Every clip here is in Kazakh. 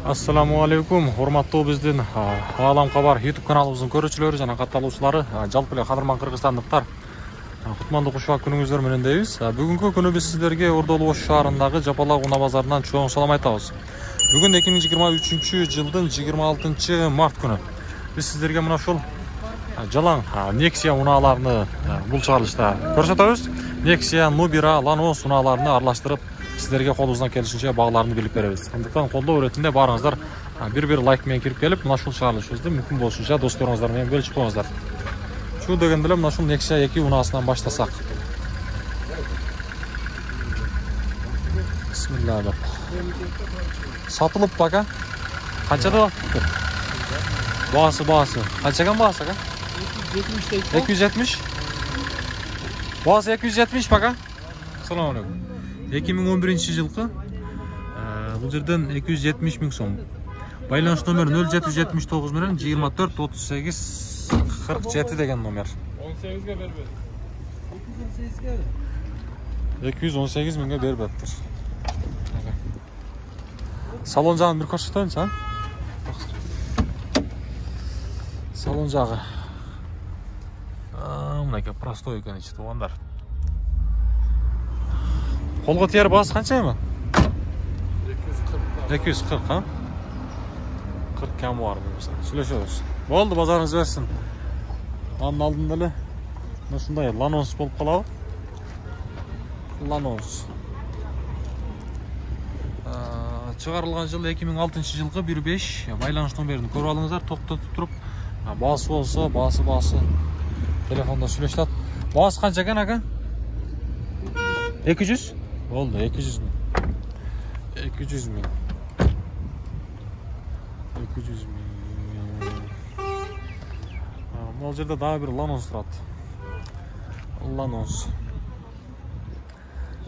Assalamu alaikum, hormatlı біздің Алам Хабар YouTube каналыбыздың көрүүчүлөрү жана катталуучулары, жалпы эле кадырман кыргызстандыктар. Кутмандуу кушак күнүңүздөр менен дейбиз. Бүгүнкү күнү биз сиздерге Ордолу Ош шаарындагы Жапалак унаа базарынан чоң салам айтабыз. Бүгүн 2023 жылдын 26 март күнү. Биз сиздерге мына ушул жалаң Nexia унааларыны бул чыгарылышта көрсөтөбүз. Nexia, Nubira, Lanos унааларыны аралаштырып сіздерге қолыңыздан келишинче бағаларын билип беребиз. Андыктан колдоо өретинде барыңыздар бир лайк менен кирип келип, мына ушул чыгарылышыбызды мүмкүн болушунча досторуңуздар менен бөлүшүп коюңуздар. Шу дегенде эле мына ушул Nexia 2 унаасынан баштасак. Бисмилlah деп. Сатылып бака. Канчада? Баасы. Канчадан баасы ака? 270. Баасы 270 бака. Салам алейкум. 2011 жылкы бул жерден 270 миң сом. Байланыш номер 0779 менен 24 38 47 деген номер. 18ге бербет. 218 миңге бербеттир. Салон жагын бир көрсөтөйүнчү, Салон жагы. Мынакей простой экен ичи туугандар. Қолға тияр басы қанша ема? 240, ха? 40 кәмі бар болса. Сүйлешеміз. Болды, базарыңыз берсін. Анын алдында эле ушундай Lanos болуп калабы. Lanos. Чыгарылган жыл 2006 жылкы 1.5. Байланыш номерин көрүп алыңыздар, токтотуп туруп, басы болсо, басы. Телефонда сүйлөшүп. Басы канча экен ака? 200? Oldu 200 ming. 200 ming. Бұл жерде daha bir Lanos тұрады. Lanos.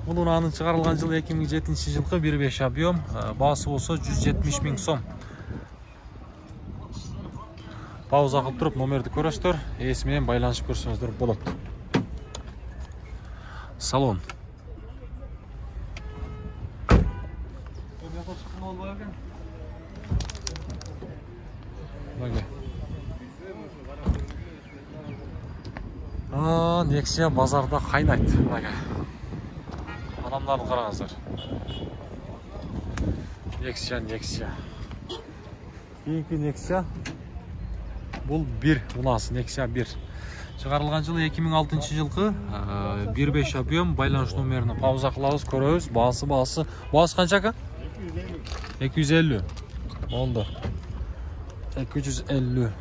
Бұл унаанын чыгарылган жылы 2007 жылкы 1.5 объем, басы болсо 170 миң сом. Пауза кылып туруп номерди көрөсүздөр, ээси менен байланышып көрсөңүздөр болот. Салон. Nexia базарда кайнайт. Адамдарды караңыздар. Nexia. Кийинки Nexia. Бул 1 унаасы, Nexia 1. Чыгарылган жылы 2006 жылкы 1.5 объем, байланыш номерин пауза кылабыз, көрөбүз. Басы. Басы канча ака? 250. Oldu. 250.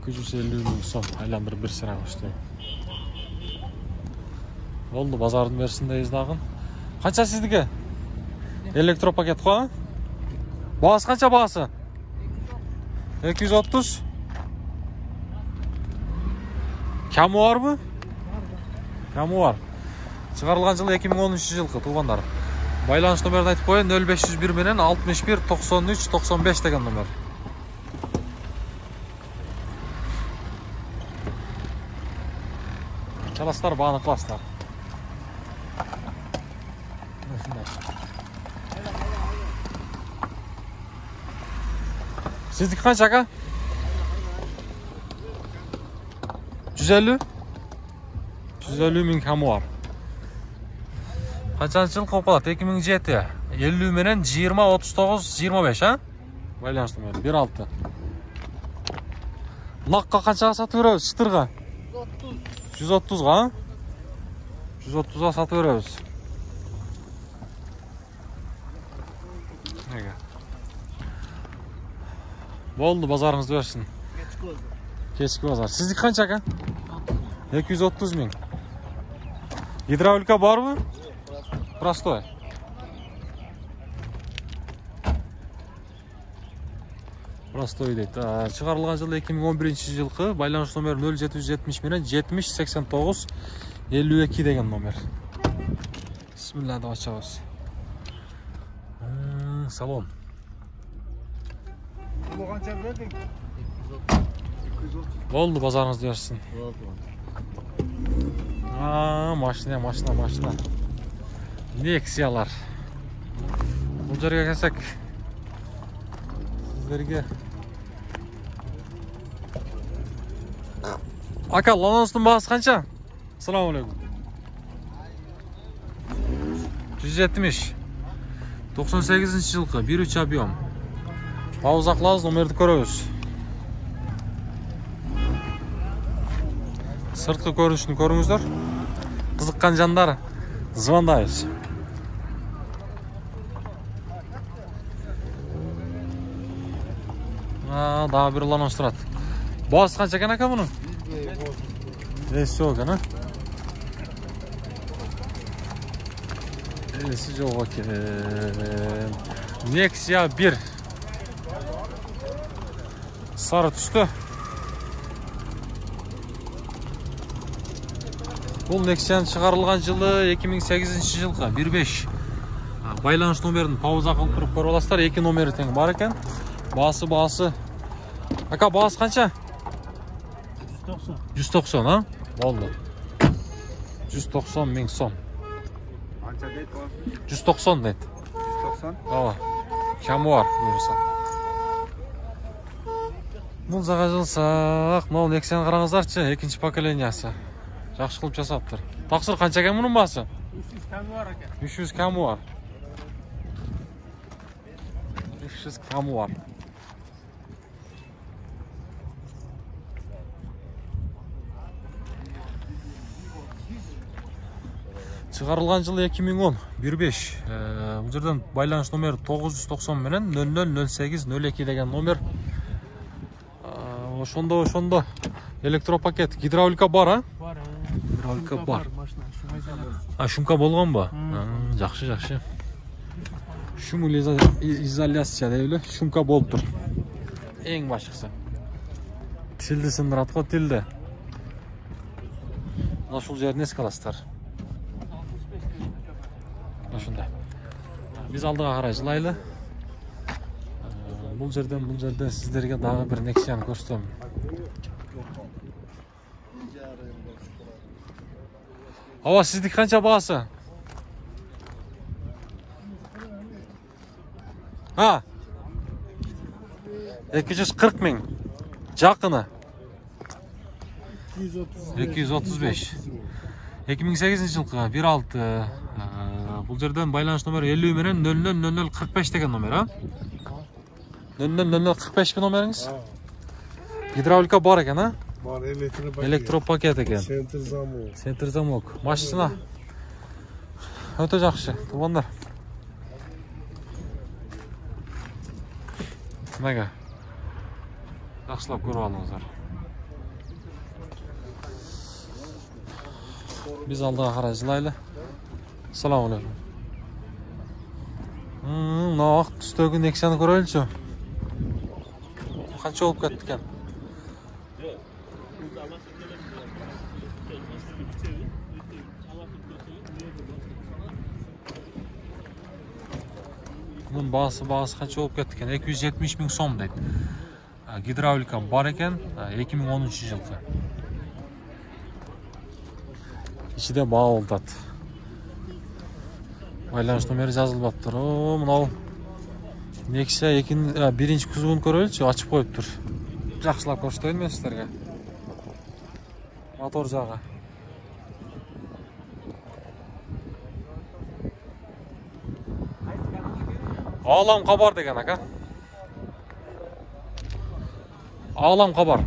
250 миң сом. Айландырып bir sıra koştu. Oldu, bazarın versindeyiz dağın. Kaça sizdiki? Elektropaket koy. Bağısı kaça bağısı? 230. Kamı var mı? Kamı var. Çıkarılgan жылы 2013 жылкы туğanlar. Байланыш номерин айтып коюн, 0501 менен 61 93 95 деген номер. Çalaslar bağını klaslar. Sizdeki kaç aka? 150? 150 ming kamı var. Kaçıncı yıl kopaladı? 2007. 50 menen 20 39 25 ha? Байланыш номери 1.6. Lakka kaçağa satı veriyoruz çıtırga? 130'ga? 130'a satı veriyoruz. Oldu, bazarınızı versin. Keski bazar. Sizlik kança aka? 230 ming. Hidravlika var mı? Простой. Простой дейт. Чыгарылган жылы 2011 жылкы, байланыш номери 0770 менен 70 89 52 деген номер. Бисмилlah деп ачабыз. Салон. Oldu, bazarınızı versin. Машина. Nexiya'lar. Bu жерге келсек, сіздерге Aka, Lanos'un бағасы қанша? Assalamualaikum. 170. 98 жылқы, 1.3 объем. Пауза қылабыз, номерді көріңіз. Сыртқы көрінішін көріңіздер. Қызыққан жандар звондайыз. Daha bir Lanos тұрады. Бағасы қанша екен ака бұның? Есі жоқ екен, Есі жоқ екен. Nexia 1. Sarı түсті. Бұл Nexia'ның шығарылған жылы 2008 жылғы 1.5. Байланыш номерін пауза қылып тұрып көріп аласыздар. 2 номері тең бар екен. Бағасы. Ака, бағасы қанша? 190, а? Болды. 190 мың сом. Қанша дейді бұл? 190 дейді. 190? Ала. Кәмі бар, бұйырса. Бұл заға жылсақ, мынау Nexia-ны қараңыздаршы, екінші поколениясы. Жақсы қылып жасаптыр. Тақсыр қанша екен мұның басы? 300 кәмі бар екен. 300 кәмі бар. 300 кәмі бар. Шығарылған жылы 2010, 1.5. Бұл жерден байланыш номері 990 менен 000802 деген номер. Ошондо электропакет, гидравлика бар, а? Бар, Гидравлика бар. Машина, Шумка болгон ба? Жакшы. Шум изоляция дейлі, шумка болып тұр. Ең башқысы. Тилді сындырат қой, тилді. Нашыл жерін ескаластар. Ошында. Біз алдыға қарай жылайлы. Бұл жерден сіздерге дағы бір Nexia-ны көрсетемін. Ава, сіздік қанша бағасы? 240 мың. Жақыны. 235. 2008 жылқы 1.6. Бұл жерден байланыш номері 50 менен 000045 деген номер, а? 000045 номеріңіз? Гидравлика бар екен, а? Бар, Электропакет екен. Центр замок. Машина. Өте жақсы, тұрғандар. Неге? Жақсылап көріп алыңыздар. Біз алдыға қарай жылайлы. Assalamualaikum. Нақ түстегі Nexia-ны көрелші. Қанша болып кетті екен? Bunun бағасы қанша болып кетті екен? 270 мың сом дейді. Гидравлика бар екен, 2010 жылғы. Ішіде баға олдады. Байланыш номері жазылып тұр. Мынау Nexia 1-ші күзігін көрелші, ашып қойып тұр. Жақсылап көрсетейін мен сіздерге. Мотор жағы. Ağlam kabar деген ака. Ağlam kabar.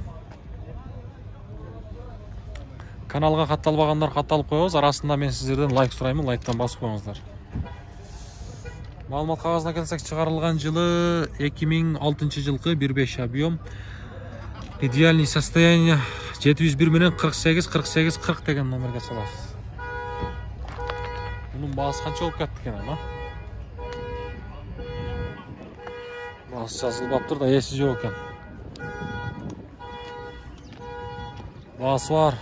Каналға қатталбағандар қатталып қойыңыз. Арасында мен сіздерден лайк сұраймын, лайктан басып қойыңыздар. Малымат қағазына келсек, шығарылған жылы 2006 жылғы 1.5 объем. Идеальный состояние 701 менен 48-40 деген номерге саласыз. Бұның бағасы қанша болып кетті екен, ама? Бағасы жазылып тұр да, есі жоқ екен. Бағасы бар,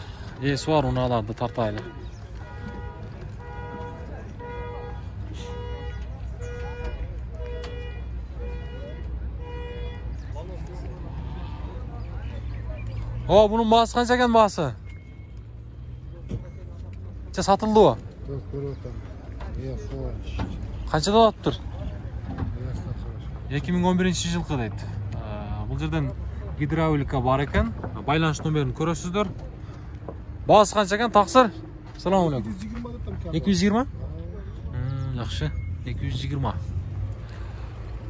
есі бар, оны аларды тартайлы. О, бұның бағасы қанша екен бағасы? Же сатылдыбы? Жоқ, көріп отырмын. Иә, солай. Қаншада алып тұр? 2011 жылқы дейді. Бұл жерден гидравлика бар екен. Байланыш номерін көресіздер. Бағасы қанша екен, тақсыр? Салам алейкум. 220? Жақсы. 220.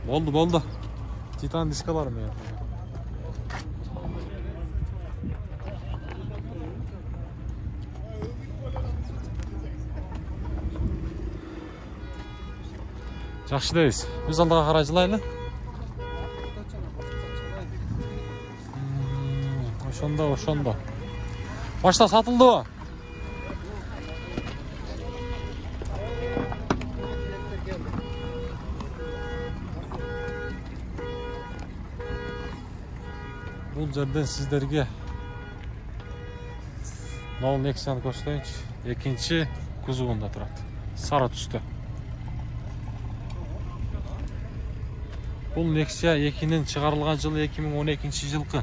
Болды. Титан дискаларым я. Жақсы дейсіз. Біз алдыға қарай жылайлы. Ошонда. Башта сатылды ба? Бұл жерден сіздерге мынау Nexia-ны көрсетейінші. Екінші кузовында тұрады. Сары түсті. Бұл Nexia 2-нен шығарылған жылы 2012 жылқы.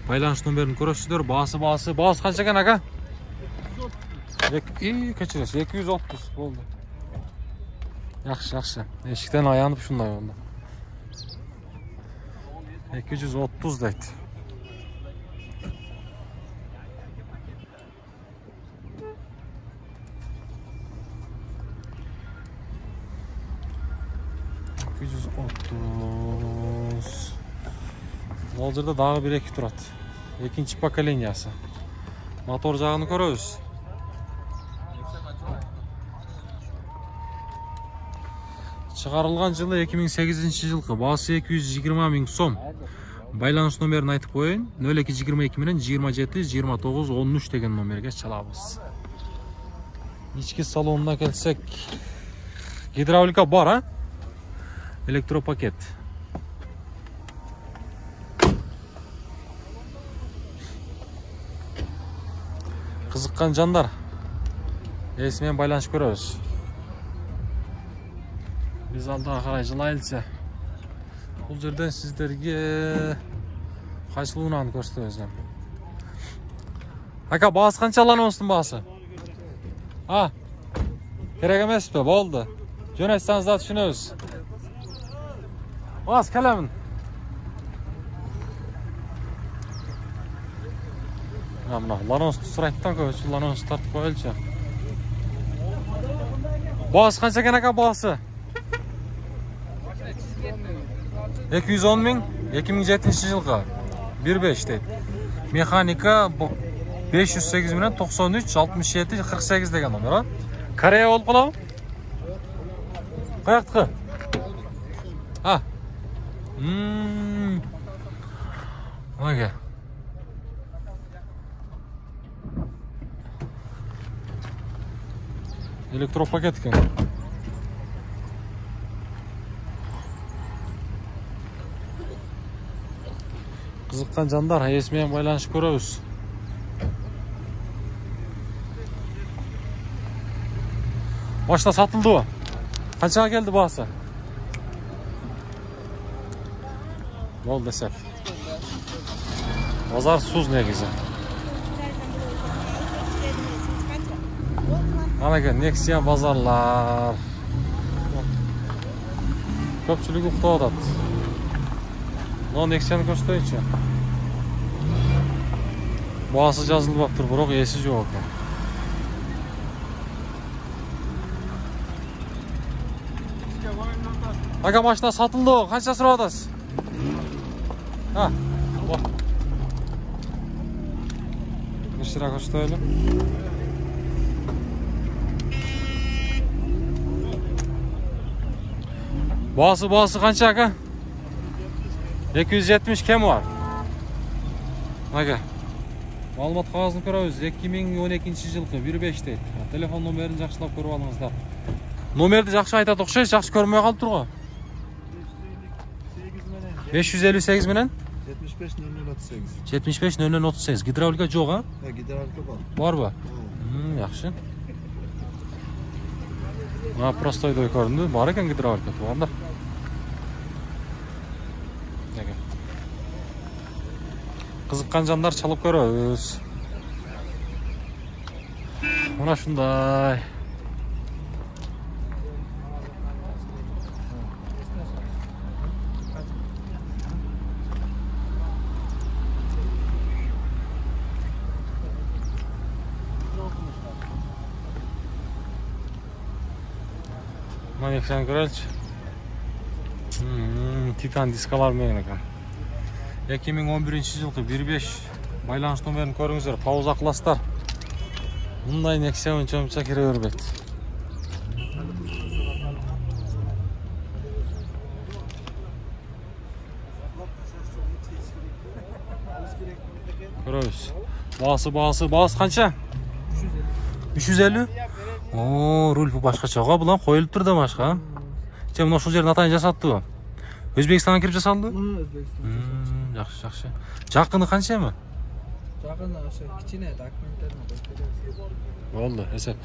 Байланыш номерін көресіздер. Басы қанша екен, ака? 230 болды. Жақсы. Ешіктен аянып шындай болды. 230 дейді. Ол жерде дағы бір екі тұрады. Екінші поколениясы. Мотор жағын көрөбүз. Шығарылған жылы 2008 жылқы. Басы 220 мың сом. Байланыш номерін айтып қойын. 0222 менен 27 29 13 деген номерге çalабыз. Ички салонuna келсек, гидравлика бар, а? Электропакет. Қызыққан жандар, есімен байланыш көрөбүз. Біз алдаға қарай жылайлыса. Бұл жерден сіздерге қайсылуынан көрсетеміз. Ака, бағасы қанша аланымыздың бағасы? Керек емес пе? Болды. Жөн айтсаңыз да түшінеміз. Бағасы кәлемін. Ланонсты сұрайттан көбісі ланонсты тартып қойылшы. Бағасы қанша екен, ака, бағасы? 210 мың, 2007 жылғы 1.5 дейді. Механика 508 мыңнан 93, 67, 48 деген номер. Корея болып қалау? Қаяқтықы? Оге. Электропакет екен. Қызыққан жандар, есімен байланыш көрөбүз. Машина сатылды ба? Қаншаға келді бағасы? Болды десек. Базар суз негізі. Анаға Nexia базарлар. Көпчілік ұқтау адады. Но Nexia-ны көрсетейінші. Бағасы жазылып баптыр, бірақ есі жоқ. Аға, машина сатылды, қанша сұрап атасыз? Нешіра көрсетейлі. Бағасы қанша, аға? 270 кем var. Аға, малымат қағазын көріңіз. 2012 жылқы 1.5 дейді. Телефон номерін жақшылап көріп алыңыздар. Номерді жақшы айтады ұқсайыз, жақсы көрмей қалып тұр ғой. 558 менен 75 0038. Гидравлика жоқ, а? Гидравлика бар. Бар ба? Жақсы. Простойдой көрінді. Бар екен гидравлика туғандар. Қызыққан жандар чалып көріңіз. Мына шундай. Манекшан көрелчи. Титан дискалар менен экен. 2011-жылкы 1.5 байланыш номерин көрүңүздөр. Пауза кыласыздар. Мындай Nexia өнчөмчө кире бербейт. Көрөбүз. Баасы канча? 350. О, руль башкача булан коюлуп тур да башка. Сен мына ушул жердин атайын жасаттыбы? Өзбекстанга кирип жасалды? Өзбекстан. Жакшы. Жакыны канча эми? Жакыны ошо кичине документтерин көрсөтөбүз. Болду, эсеп.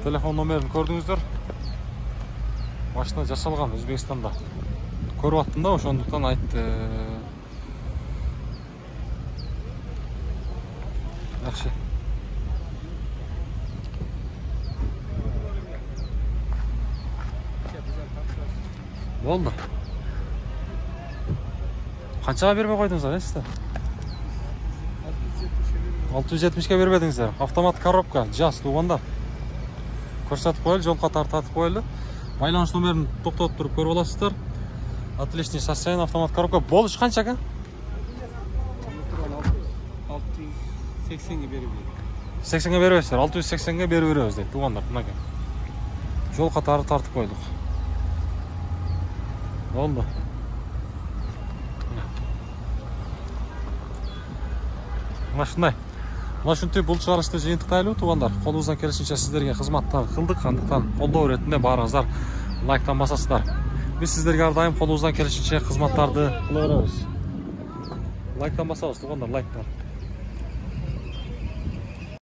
Телефон номерин көрдүңүздөр. Машина жасалган Өзбекстанда. Көрүп аттым да, ошондуктан айтты. Жакшы. Болду. Канчага бербей койдуңуздар, эсте? 670-ке бербедиңиздер. Автомат коробка, жаз туугандар. Көрсөтүп коелу, жолго тартып коелу. Байланыш номерин токтотуп туруп көрүп аласыздар. Отличный состояние, автомат коробка. Болуш канча экен? 680-ге берип. 80-ге беребезсиздер. 680-ге берип беребиз дейт туугандар. Мынакей. Жол катары тартып койдук. Болду. Мына шундай. Мына ушинтип бул чыгарышты жыйынтыктайлы туугандар. Колубуздан келишинче сиздерге кызматтар кылдык, андыктан колдоо иретинде баарыңыздар лайктан басасыздар. Биз сиздерге ар дайым колубуздан келишинче кызматтарды кыла беребиз. Лайктан басабыз туугандар, лайктар.